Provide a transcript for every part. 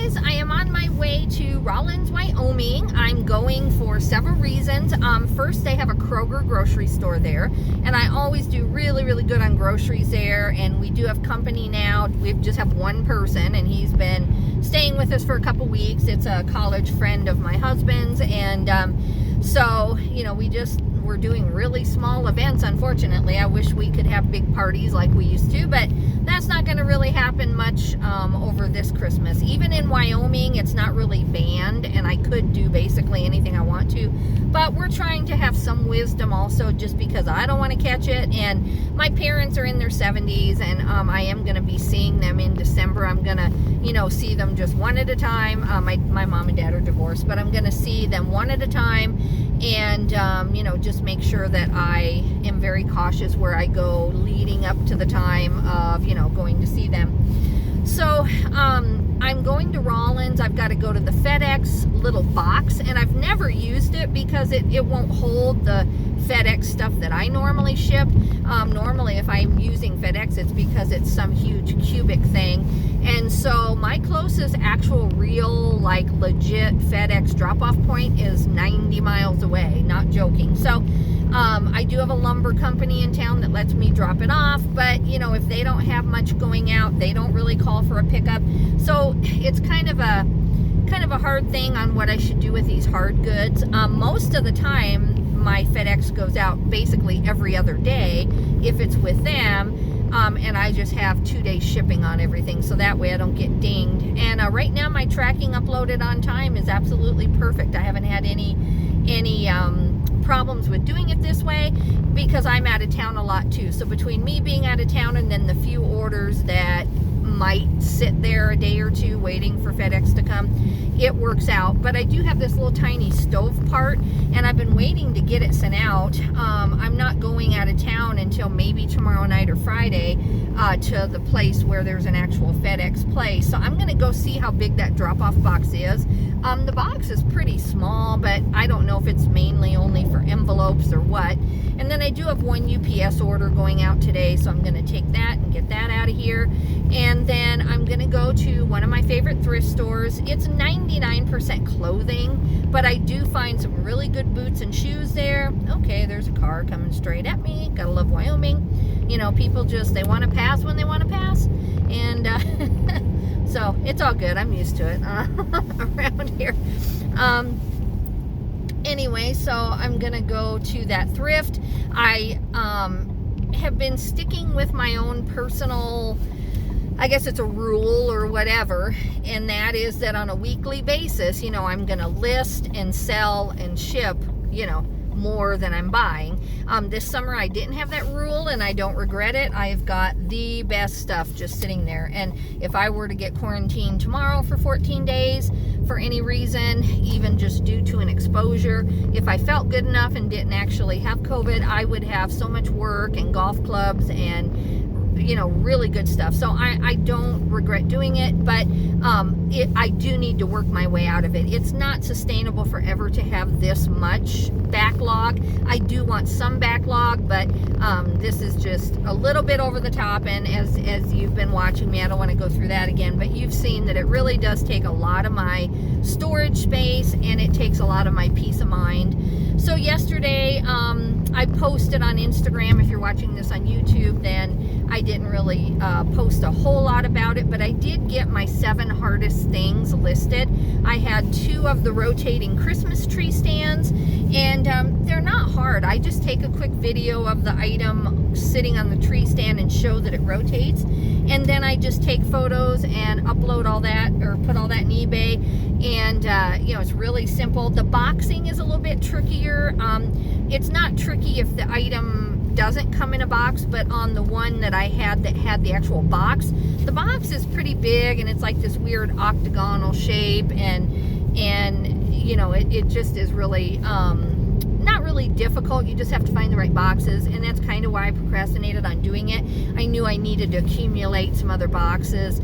guys, I am on my way to Rawlins, Wyoming. I'm going for several reasons. First, they have a Kroger grocery store there, and I always do really, really good on groceries there, and we do have company now. We just have one person, and he's been staying with us for a couple weeks. It's a college friend of my husband's, and so, you know, we're doing really small events, unfortunately. I wish we could have big parties like we used to, but that's not going to really happen much over this Christmas. Even in Wyoming, it's not really banned, and I could do basically anything I want to, but we're trying to have some wisdom also, just because I don't want to catch it, and my parents are in their 70s, and I am going to be seeing them in December. I'm going to, you know, see them just one at a time. My mom and dad are divorced, but I'm going to see them one at a time, and you know, just make sure that I am very cautious where I go leading up to the time of, you know, going to see them. So I'm going to Rawlins. I've got to go to the FedEx little box, and I've never used it because it won't hold the FedEx stuff that I normally ship. Normally if I'm using FedEx, it's because it's some huge cubic thing. And so my closest actual real, like, legit FedEx drop-off point is 90 miles away, not joking. So I do have a lumber company in town that lets me drop it off, but you know, if they don't have much going out, they don't really call for a pickup. So it's kind of a hard thing on what I should do with these hard goods. Most of the time my FedEx goes out basically every other day if it's with them. And I just have 2 days shipping on everything, so that way I don't get dinged. And right now my tracking uploaded on time is absolutely perfect. I haven't had any problems with doing it this way because I'm out of town a lot too. So between me being out of town and then the few orders that might sit there a day or two waiting for FedEx to come, it works out. But I do have this little tiny stove part, and I've been waiting to get it sent out. I'm not going out of town until maybe tomorrow night or Friday to the place where there's an actual FedEx place. So I'm going to go see how big that drop-off box is. The box is pretty small, but I don't know if it's mainly only for envelopes or what. And then I do have one UPS order going out today, so I'm going to take that and get that out of here. And then I'm going to go to one of my favorite thrift stores. It's 99% clothing, but I do find some really good boots and shoes there. Okay, there's a car coming straight at me. Gotta love Wyoming. You know, people just, they want to pass when they want to pass. And so it's all good. I'm used to it around here. Anyway, so I'm gonna go to that thrift. I have been sticking with my own personal, I guess it's a rule or whatever, and that is that on a weekly basis, you know, I'm gonna list and sell and ship, you know, more than I'm buying. This summer I didn't have that rule, and I don't regret it. I've got the best stuff just sitting there, and if I were to get quarantined tomorrow for 14 days for any reason, even just due to an exposure, if I felt good enough and didn't actually have COVID, I would have so much work and golf clubs and, you know, really good stuff. So I don't regret doing it, but I do need to work my way out of it. It's not sustainable forever to have this much backlog. I do want some backlog, but this is just a little bit over the top, and as you've been watching me, I don't want to go through that again, but you've seen that it really does take a lot of my storage space, and it takes a lot of my peace of mind. So yesterday I posted on Instagram. If you're watching this on YouTube, then I didn't really post a whole lot about it, but I did get my 7 hardest things listed. I had 2 of the rotating Christmas tree stands, and they're not hard. I just take a quick video of the item sitting on the tree stand and show that it rotates, and then I just take photos and upload all that, or put all that in eBay. And you know, it's really simple. The boxing is a little bit trickier. It's not tricky if the item doesn't come in a box, but on the one that I had that had the actual box, the box is pretty big, and it's like this weird octagonal shape, and you know, it just is really not really difficult. You just have to find the right boxes, and that's kind of why I procrastinated on doing it. I knew I needed to accumulate some other boxes.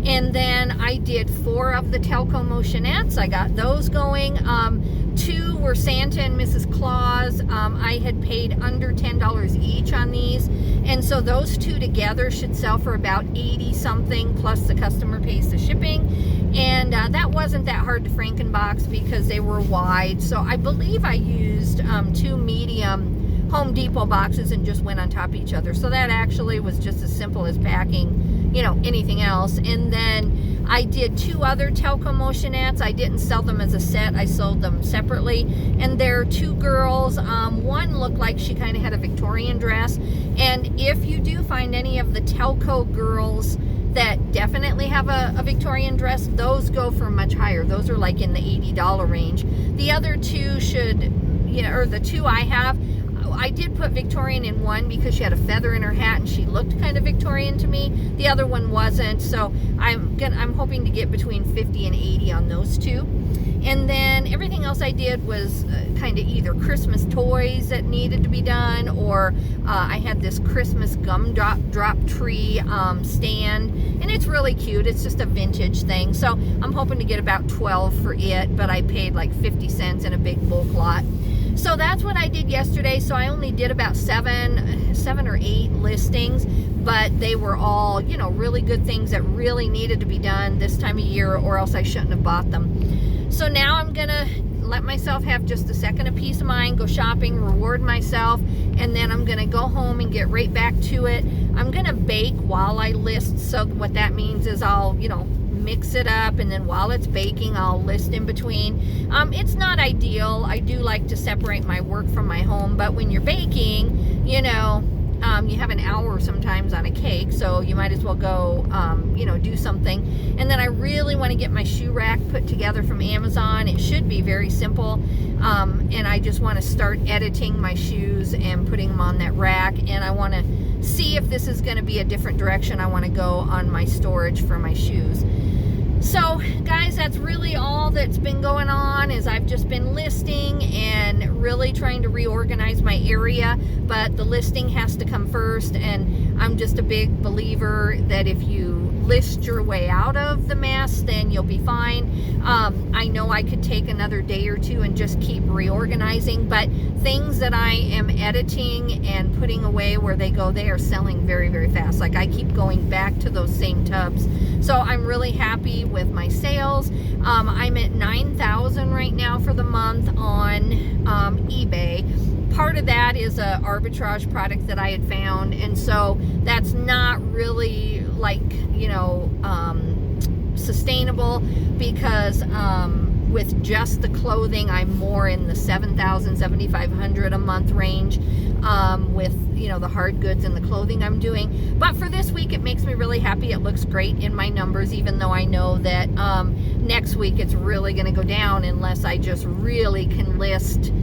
And then I I did 4 of the Telco Motionettes. I got those going. 2 were Santa and Mrs. Claus. I had paid under $10 each on these, and so those 2 together should sell for about 80 something, plus the customer pays the shipping. And that wasn't that hard to Frankenbox because they were wide. So I believe I used 2 medium Home Depot boxes and just went on top of each other. So that actually was just as simple as packing, you know, anything else. And then I did 2 other Telco Motionettes. I didn't sell them as a set. I sold them separately. And they're 2 girls. One looked like she kind of had a Victorian dress. And if you do find any of the Telco girls that definitely have a Victorian dress, those go for much higher. Those are like in the $80 range. The other 2 should, you know, or the 2 I have, I did put Victorian in one because she had a feather in her hat and she looked kind of Victorian to me. The other one wasn't, so I'm hoping to get between 50 and 80 on those 2. And then everything else I did was kind of either Christmas toys that needed to be done, or I had this Christmas gumdrop tree stand, and it's really cute. It's just a vintage thing, so I'm hoping to get about 12 for it, but I paid like 50 cents in a big bulk lot. So that's what I did yesterday. So I only did about 7 or 8 listings, but they were all, you know, really good things that really needed to be done this time of year, or else I shouldn't have bought them. So now I'm gonna let myself have just a second of peace of mind, go shopping, reward myself, and then I'm gonna go home and get right back to it. I'm gonna bake while I list. So what that means is I'll, you know, mix it up, and then while it's baking I'll list in between. It's not ideal. I do like to separate my work from my home, but when you're baking, you know, you have an hour sometimes on a cake, so you might as well go you know, do something. And then I really want to get my shoe rack put together from Amazon. It should be very simple, and I just want to start editing my shoes and putting them on that rack, and I want to see if this is going to be a different direction I want to go on my storage for my shoes. So guys, that's really all that's been going on, is I've just been listing and really trying to reorganize my area, but the listing has to come first, and I'm just a big believer that if you list your way out of the mess, then you'll be fine. I know I could take another day or 2 and just keep reorganizing, but things that I am editing and putting away where they go, they are selling very, very fast. Like I keep going back to those same tubs. So I'm really happy with my sales. I'm at 9,000 right now for the month on eBay. Part of that is a arbitrage product that I had found, and so that's not really like, you know, sustainable, because with just the clothing I'm more in the 7,000, 7,500 a month range with, you know, the hard goods and the clothing I'm doing. But for this week it makes me really happy. It looks great in my numbers, even though I know that next week it's really going to go down unless I just really can list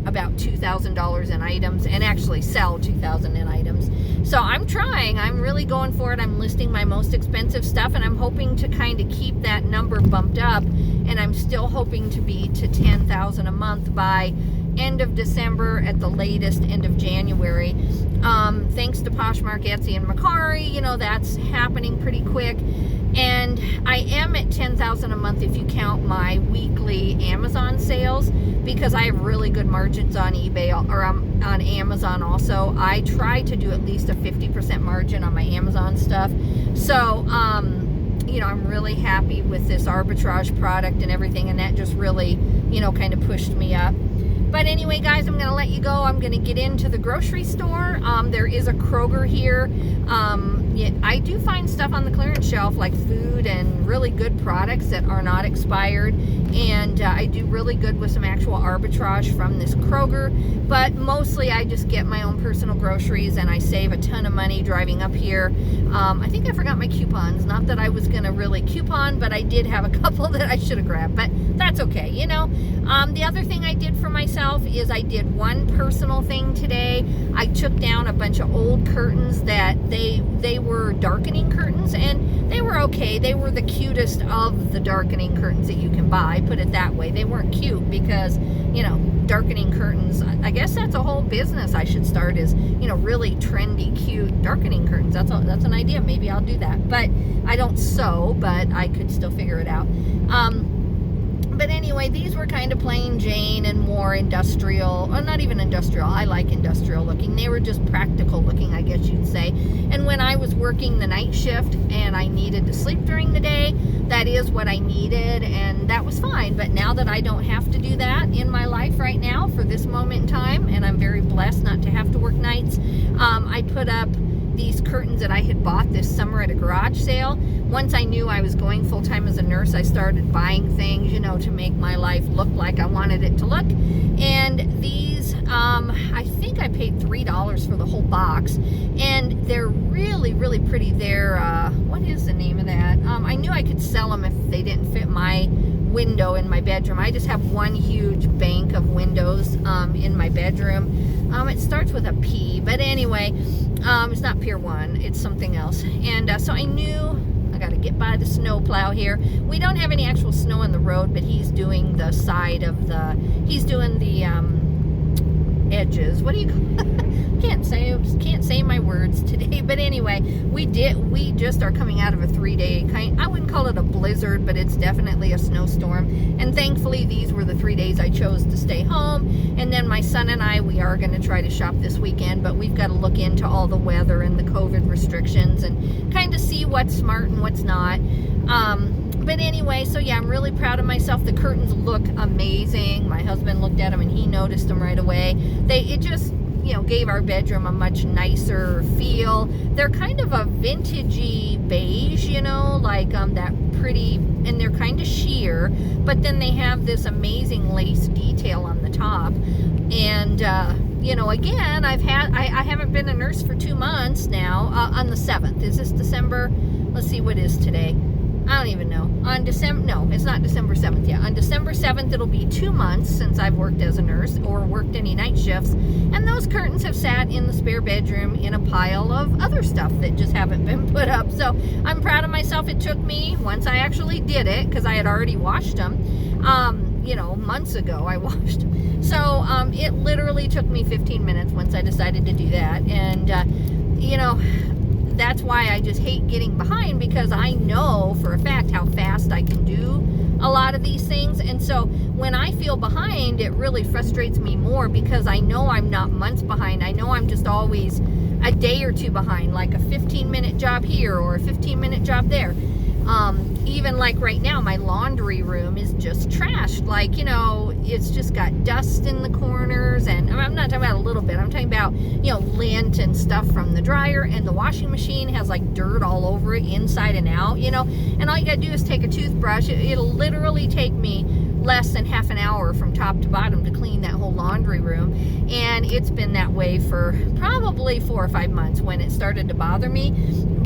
about $2,000 in items and actually sell 2,000 in items. So I'm trying. I'm really going for it. I'm listing my most expensive stuff, and I'm hoping to kind of keep that number bumped up, and I'm still hoping to be to 10,000 a month by end of December, at the latest end of January. Thanks to Poshmark, Etsy, and Mercari, you know, that's happening pretty quick. And I am at 10,000 a month if you count my weekly Amazon sales, because I have really good margins on eBay, or on Amazon also. I try to do at least a 50% margin on my Amazon stuff. So, you know, I'm really happy with this arbitrage product and everything, and that just really, you know, kind of pushed me up. But anyway, guys, I'm going to let you go. I'm going to get into the grocery store. There is a Kroger here. I do find stuff on the clearance shelf, like food and really good products that are not expired. And I do really good with some actual arbitrage from this Kroger. But mostly I just get my own personal groceries, and I save a ton of money driving up here. I think I forgot my coupons. Not that I was going to really coupon, but I did have a couple that I should have grabbed. But that's okay, you know. The other thing I did for myself is I did one personal thing today. I took down a bunch of old curtains that they were darkening curtains, and they were okay. They were the cute cutest of the darkening curtains that you can buy, put it that way. They weren't cute because, you know, darkening curtains, I guess that's a whole business I should start, is, you know, really trendy, cute darkening curtains. That's an idea. Maybe I'll do that. But I don't sew, but I could still figure it out. But anyway, these were kind of plain Jane and more industrial, or not even industrial. I like industrial looking. They were just practical looking, I guess you'd say. And when I was working the night shift and I needed to sleep during the day, that is what I needed, and that was fine. But now that I don't have to do that in my life right now for this moment in time, and I'm very blessed not to have to work nights, I put up these curtains that I had bought this summer at a garage sale. Once I knew I was going full-time as a nurse, I started buying things, you know, to make my life look like I wanted it to look. And these, I think I paid $3 for the whole box, and they're really, really pretty. They're, what is the name of that? I knew I could sell them if they didn't fit my window in my bedroom. I just have one huge bank of windows in my bedroom. It starts with a P, but anyway, it's not Pier 1, it's something else. And so I knew I got to get by the snow plow here. We don't have any actual snow on the road, but he's doing the side of the, he's doing the edges. What do you call can't say my words today. But anyway, we just are coming out of a 3-day kind, I wouldn't call it a blizzard, but it's definitely a snowstorm. And thankfully these were the 3 days I chose to stay home. And then my son and I, we are going to try to shop this weekend, but we've got to look into all the weather and the COVID restrictions and kind of see what's smart and what's not. But anyway, so yeah, I'm really proud of myself. The curtains look amazing. My husband looked at them and he noticed them right away. It just, you know, gave our bedroom a much nicer feel. They're kind of a vintagey beige, you know, like that pretty, and they're kind of sheer, but then they have this amazing lace detail on the top. And you know, again, I haven't been a nurse for 2 months now. On the 7th, is this December? Let's see, what is today? I don't even know. On December, no, it's not December 7th yet. On December 7th, it'll be 2 months since I've worked as a nurse or worked any night shifts. And those curtains have sat in the spare bedroom in a pile of other stuff that just haven't been put up. So I'm proud of myself. It took me, once I actually did it, because I had already washed them, you know, months ago I washed them. So it literally took me 15 minutes once I decided to do that. And, you know, that's why I just hate getting behind, because I know for a fact how fast I can do a lot of these things. And so when I feel behind, it really frustrates me more, because I know I'm not months behind. I know I'm just always a day or two behind, like a 15-minute job here or a 15-minute job there. Even like right now, my laundry room is just trashed. Like, you know, it's just got dust in the corners, and I'm not talking about a little bit. I'm talking about, you know, lint and stuff from the dryer, and the washing machine has like dirt all over it, inside and out, you know, and all you gotta do is take a toothbrush. It'll literally take me less than half an hour from top to bottom to clean that whole laundry room. And it's been that way for probably 4 or 5 months when it started to bother me.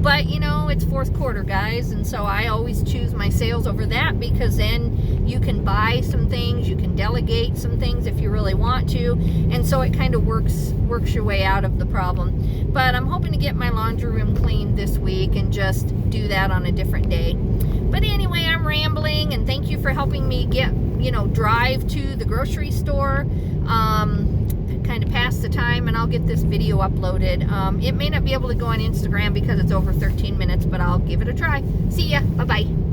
But you know, it's fourth quarter, guys, and so I always choose my sales over that, because then you can buy some things, you can delegate some things if you really want to, and so it kind of works your way out of the problem. But I'm hoping to get my laundry room cleaned this week and just do that on a different day. But anyway, I'm rambling, and thank you for helping me get, you know, drive to the grocery store, kind of pass the time, and I'll get this video uploaded. It may not be able to go on Instagram because it's over 13 minutes, but I'll give it a try. See ya. Bye-bye.